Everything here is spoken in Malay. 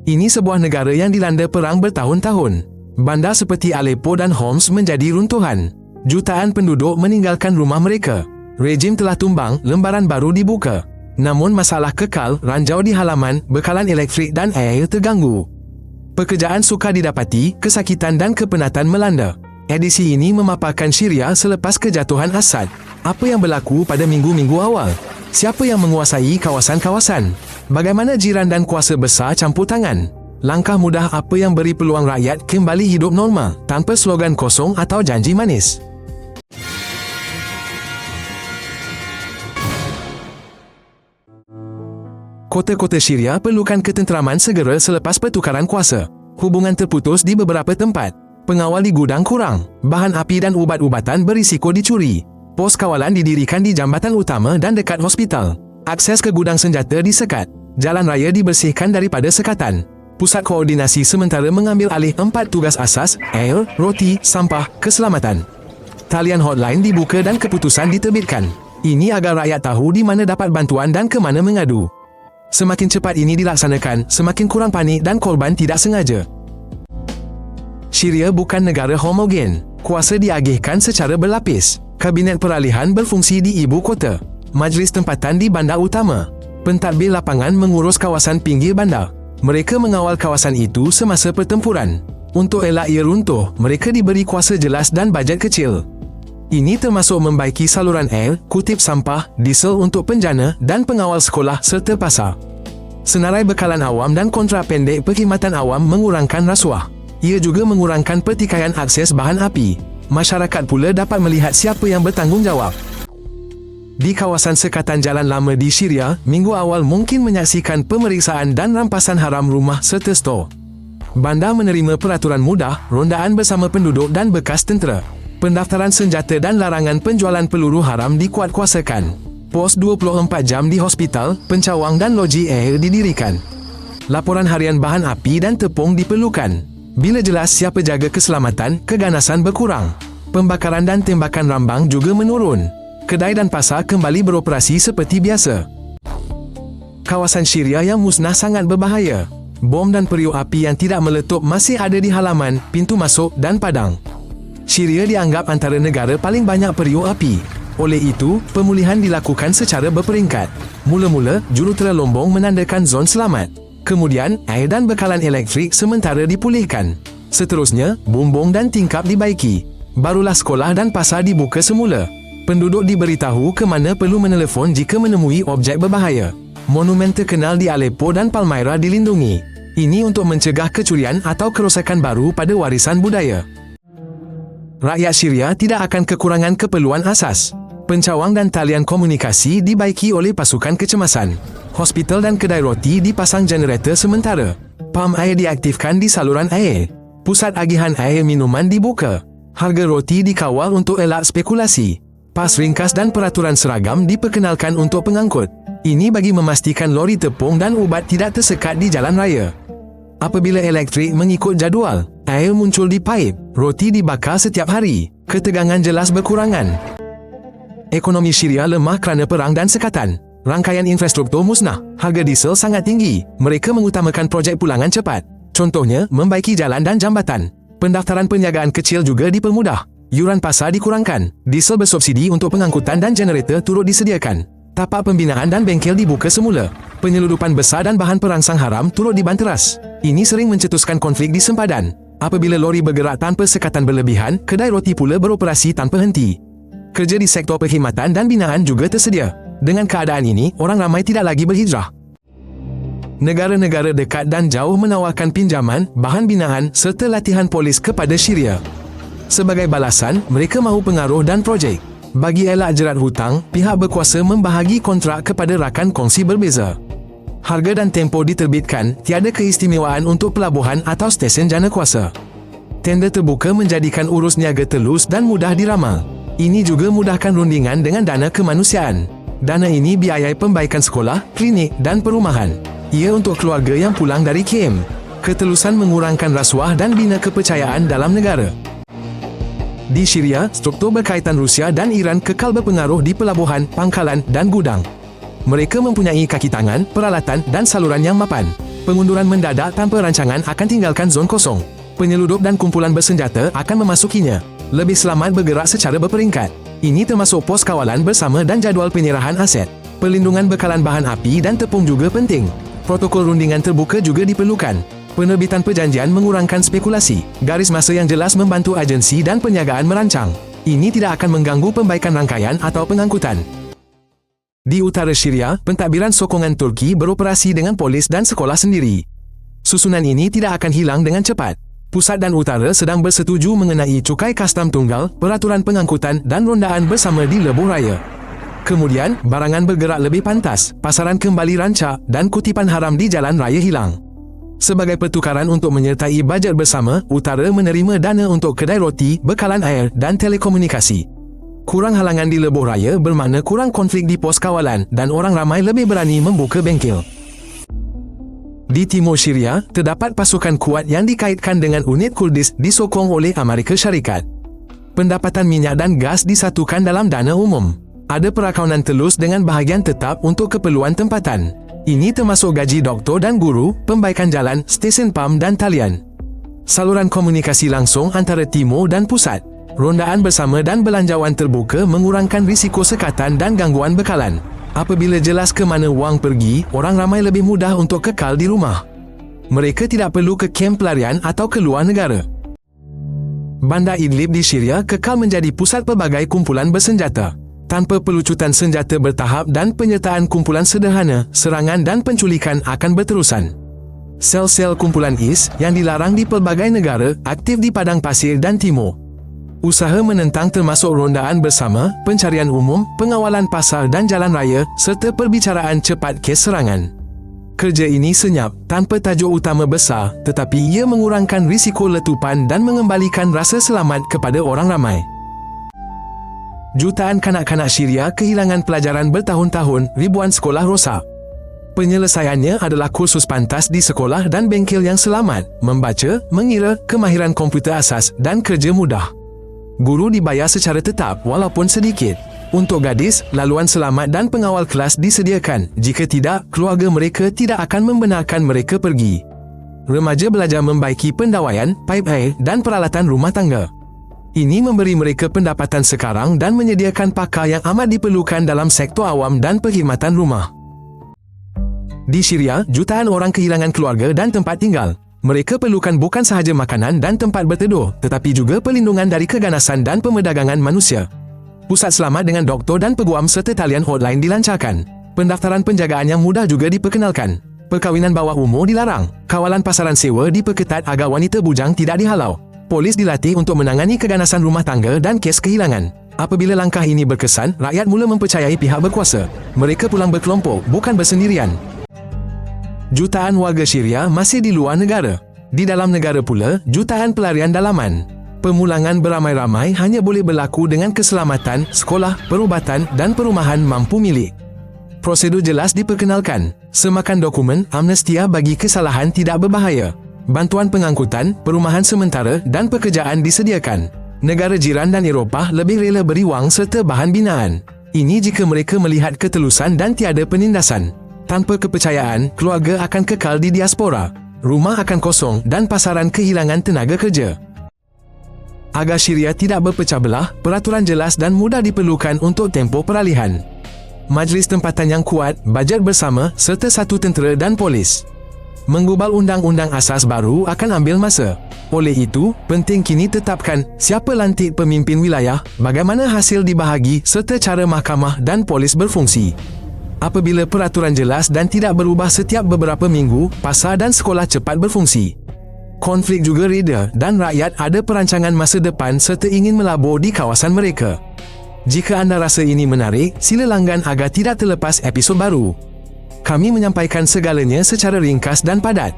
Ini sebuah negara yang dilanda perang bertahun-tahun. Bandar seperti Aleppo dan Homs menjadi runtuhan. Jutaan penduduk meninggalkan rumah mereka. Rejim telah tumbang, lembaran baru dibuka. Namun masalah kekal, ranjau di halaman, bekalan elektrik dan air terganggu. Pekerjaan sukar didapati, kesakitan dan kepenatan melanda. Edisi ini memaparkan Syria selepas kejatuhan Assad. Apa yang berlaku pada minggu-minggu awal? Siapa yang menguasai kawasan-kawasan? Bagaimana jiran dan kuasa besar campur tangan? Langkah mudah apa yang beri peluang rakyat kembali hidup normal tanpa slogan kosong atau janji manis? Kota-kota Syria perlukan ketenteraman segera selepas pertukaran kuasa. Hubungan terputus di beberapa tempat. Pengawal di gudang kurang. Bahan api dan ubat-ubatan berisiko dicuri. Pos kawalan didirikan di jambatan utama dan dekat hospital. Akses ke gudang senjata disekat. Jalan raya dibersihkan daripada sekatan. Pusat koordinasi sementara mengambil alih 4 tugas asas: air, roti, sampah, keselamatan. Talian hotline dibuka dan keputusan diterbitkan. Ini agar rakyat tahu di mana dapat bantuan dan ke mana mengadu. Semakin cepat ini dilaksanakan, semakin kurang panik dan korban tidak sengaja. Syria bukan negara homogen. Kuasa diagihkan secara berlapis. Kabinet peralihan berfungsi di ibu kota. Majlis tempatan di bandar utama. Pentadbir lapangan mengurus kawasan pinggir bandar. Mereka mengawal kawasan itu semasa pertempuran. Untuk elak ia runtuh, mereka diberi kuasa jelas dan bajet kecil. Ini termasuk membaiki saluran air, kutip sampah, diesel untuk penjana dan pengawal sekolah serta pasar. Senarai bekalan awam dan kontrak pendek perkhidmatan awam mengurangkan rasuah. Ia juga mengurangkan pertikaian akses bahan api. Masyarakat pula dapat melihat siapa yang bertanggungjawab. Di kawasan sekatan jalan lama di Syria, minggu awal mungkin menyaksikan pemeriksaan dan rampasan haram rumah serta stor. Bandar menerima peraturan mudah, rondaan bersama penduduk dan bekas tentera. Pendaftaran senjata dan larangan penjualan peluru haram dikuatkuasakan. Pos 24 jam di hospital, pencawang dan loji air didirikan. Laporan harian bahan api dan tepung diperlukan. Bila jelas siapa jaga keselamatan, keganasan berkurang. Pembakaran dan tembakan rambang juga menurun. Kedai dan pasar kembali beroperasi seperti biasa. Kawasan Syria yang musnah sangat berbahaya. Bom dan periuk api yang tidak meletup masih ada di halaman, pintu masuk dan padang. Syria dianggap antara negara paling banyak periuk api. Oleh itu, pemulihan dilakukan secara berperingkat. Mula-mula, jurutera Lombong menandakan zon selamat. Kemudian, air dan bekalan elektrik sementara dipulihkan. Seterusnya, bumbung dan tingkap dibaiki. Barulah sekolah dan pasar dibuka semula. Penduduk diberitahu ke mana perlu menelefon jika menemui objek berbahaya. Monumen terkenal di Aleppo dan Palmyra dilindungi. Ini untuk mencegah kecurian atau kerosakan baru pada warisan budaya. Rakyat Syria tidak akan kekurangan keperluan asas. Pencawang dan talian komunikasi dibaiki oleh pasukan kecemasan. Hospital dan kedai roti dipasang generator sementara. Pam air diaktifkan di saluran air. Pusat agihan air minuman dibuka. Harga roti dikawal untuk elak spekulasi. Pas ringkas dan peraturan seragam diperkenalkan untuk pengangkut. Ini bagi memastikan lori tepung dan ubat tidak tersekat di jalan raya. Apabila elektrik mengikut jadual, air muncul di paip, roti dibakar setiap hari, ketegangan jelas berkurangan. Ekonomi Syria lemah kerana perang dan sekatan. Rangkaian infrastruktur musnah, harga diesel sangat tinggi. Mereka mengutamakan projek pulangan cepat. Contohnya, membaiki jalan dan jambatan. Pendaftaran perniagaan kecil juga dipermudah. Yuran pasar dikurangkan. Diesel bersubsidi untuk pengangkutan dan generator turut disediakan. Tapak pembinaan dan bengkel dibuka semula. Penyeludupan besar dan bahan perangsang haram turut dibanteras. Ini sering mencetuskan konflik di sempadan. Apabila lori bergerak tanpa sekatan berlebihan, kedai roti pula beroperasi tanpa henti. Kerja di sektor perkhidmatan dan binaan juga tersedia. Dengan keadaan ini, orang ramai tidak lagi berhijrah. Negara-negara dekat dan jauh menawarkan pinjaman, bahan binaan serta latihan polis kepada Syria. Sebagai balasan, mereka mahu pengaruh dan projek. Bagi elak jerat hutang, pihak berkuasa membahagi kontrak kepada rakan kongsi berbeza. Harga dan tempoh diterbitkan, tiada keistimewaan untuk pelabuhan atau stesen jana kuasa. Tender terbuka menjadikan urus niaga telus dan mudah diramal. Ini juga mudahkan rundingan dengan dana kemanusiaan. Dana ini biayai pembaikan sekolah, klinik dan perumahan. Ia untuk keluarga yang pulang dari KM. Ketelusan mengurangkan rasuah dan bina kepercayaan dalam negara. Di Syria, struktur berkaitan Rusia dan Iran kekal berpengaruh di pelabuhan, pangkalan dan gudang. Mereka mempunyai kaki tangan, peralatan dan saluran yang mapan. Pengunduran mendadak tanpa rancangan akan tinggalkan zon kosong. Penyeludup dan kumpulan bersenjata akan memasukinya. Lebih selamat bergerak secara berperingkat. Ini termasuk pos kawalan bersama dan jadual penyerahan aset. Perlindungan bekalan bahan api dan tepung juga penting. Protokol rundingan terbuka juga diperlukan. Penerbitan perjanjian mengurangkan spekulasi. Garis masa yang jelas membantu agensi dan perniagaan merancang. Ini tidak akan mengganggu pembaikan rangkaian atau pengangkutan. Di utara Syria, pentadbiran sokongan Turki beroperasi dengan polis dan sekolah sendiri. Susunan ini tidak akan hilang dengan cepat. Pusat dan utara sedang bersetuju mengenai cukai kastam tunggal, peraturan pengangkutan dan rondaan bersama di lebuh raya. Kemudian, barangan bergerak lebih pantas, pasaran kembali rancak dan kutipan haram di jalan raya hilang. Sebagai pertukaran untuk menyertai bajet bersama, utara menerima dana untuk kedai roti, bekalan air dan telekomunikasi. Kurang halangan di lebuh raya bermakna kurang konflik di pos kawalan dan orang ramai lebih berani membuka bengkel. Di timur Syria, terdapat pasukan kuat yang dikaitkan dengan unit Kurdis disokong oleh Amerika Syarikat. Pendapatan minyak dan gas disatukan dalam dana umum. Ada perakaunan telus dengan bahagian tetap untuk keperluan tempatan. Ini termasuk gaji doktor dan guru, pembaikan jalan, stesen PAM dan talian. Saluran komunikasi langsung antara timur dan pusat. Rondaan bersama dan belanjawan terbuka mengurangkan risiko sekatan dan gangguan bekalan. Apabila jelas ke mana wang pergi, orang ramai lebih mudah untuk kekal di rumah. Mereka tidak perlu ke kem pelarian atau keluar negara. Bandar Idlib di Syria kekal menjadi pusat pelbagai kumpulan bersenjata. Tanpa pelucutan senjata bertahap dan penyertaan kumpulan sederhana, serangan dan penculikan akan berterusan. Sel-sel kumpulan IS yang dilarang di pelbagai negara aktif di padang pasir dan timur. Usaha menentang termasuk rondaan bersama, pencarian umum, pengawalan pasar dan jalan raya, serta perbicaraan cepat kes serangan. Kerja ini senyap, tanpa tajuk utama besar, tetapi ia mengurangkan risiko letupan dan mengembalikan rasa selamat kepada orang ramai. Jutaan kanak-kanak Syria kehilangan pelajaran bertahun-tahun, ribuan sekolah rosak. Penyelesaiannya adalah kursus pantas di sekolah dan bengkel yang selamat, membaca, mengira, kemahiran komputer asas dan kerja mudah. Guru dibayar secara tetap walaupun sedikit. Untuk gadis, laluan selamat dan pengawal kelas disediakan. Jika tidak, keluarga mereka tidak akan membenarkan mereka pergi. Remaja belajar membaiki pendawaian, paip air dan peralatan rumah tangga. Ini memberi mereka pendapatan sekarang dan menyediakan pakar yang amat diperlukan dalam sektor awam dan perkhidmatan rumah. Di Syria, jutaan orang kehilangan keluarga dan tempat tinggal. Mereka perlukan bukan sahaja makanan dan tempat berteduh, tetapi juga perlindungan dari keganasan dan pemerdagangan manusia. Pusat selamat dengan doktor dan peguam serta talian hotline dilancarkan. Pendaftaran penjagaan yang mudah juga diperkenalkan. Perkahwinan bawah umur dilarang. Kawalan pasaran sewa diperketat agar wanita bujang tidak dihalau. Polis dilatih untuk menangani keganasan rumah tangga dan kes kehilangan. Apabila langkah ini berkesan, rakyat mula mempercayai pihak berkuasa. Mereka pulang berkelompok, bukan bersendirian. Jutaan warga Syria masih di luar negara. Di dalam negara pula, jutaan pelarian dalaman. Pemulangan beramai-ramai hanya boleh berlaku dengan keselamatan, sekolah, perubatan dan perumahan mampu milik. Prosedur jelas diperkenalkan. Semakan dokumen, amnestia bagi kesalahan tidak berbahaya. Bantuan pengangkutan, perumahan sementara dan pekerjaan disediakan. Negara jiran dan Eropah lebih rela beri wang serta bahan binaan. Ini jika mereka melihat ketelusan dan tiada penindasan. Tanpa kepercayaan, keluarga akan kekal di diaspora. Rumah akan kosong dan pasaran kehilangan tenaga kerja. Agar Syria tidak berpecah belah, peraturan jelas dan mudah diperlukan untuk tempoh peralihan. Majlis tempatan yang kuat, bajet bersama serta satu tentera dan polis. Menggubal undang-undang asas baru akan ambil masa. Oleh itu, penting kini tetapkan siapa lantik pemimpin wilayah, bagaimana hasil dibahagi serta cara mahkamah dan polis berfungsi. Apabila peraturan jelas dan tidak berubah setiap beberapa minggu, pasar dan sekolah cepat berfungsi. Konflik juga reda dan rakyat ada perancangan masa depan serta ingin melabur di kawasan mereka. Jika anda rasa ini menarik, sila langgan agar tidak terlepas episod baru. Kami menyampaikan segalanya secara ringkas dan padat.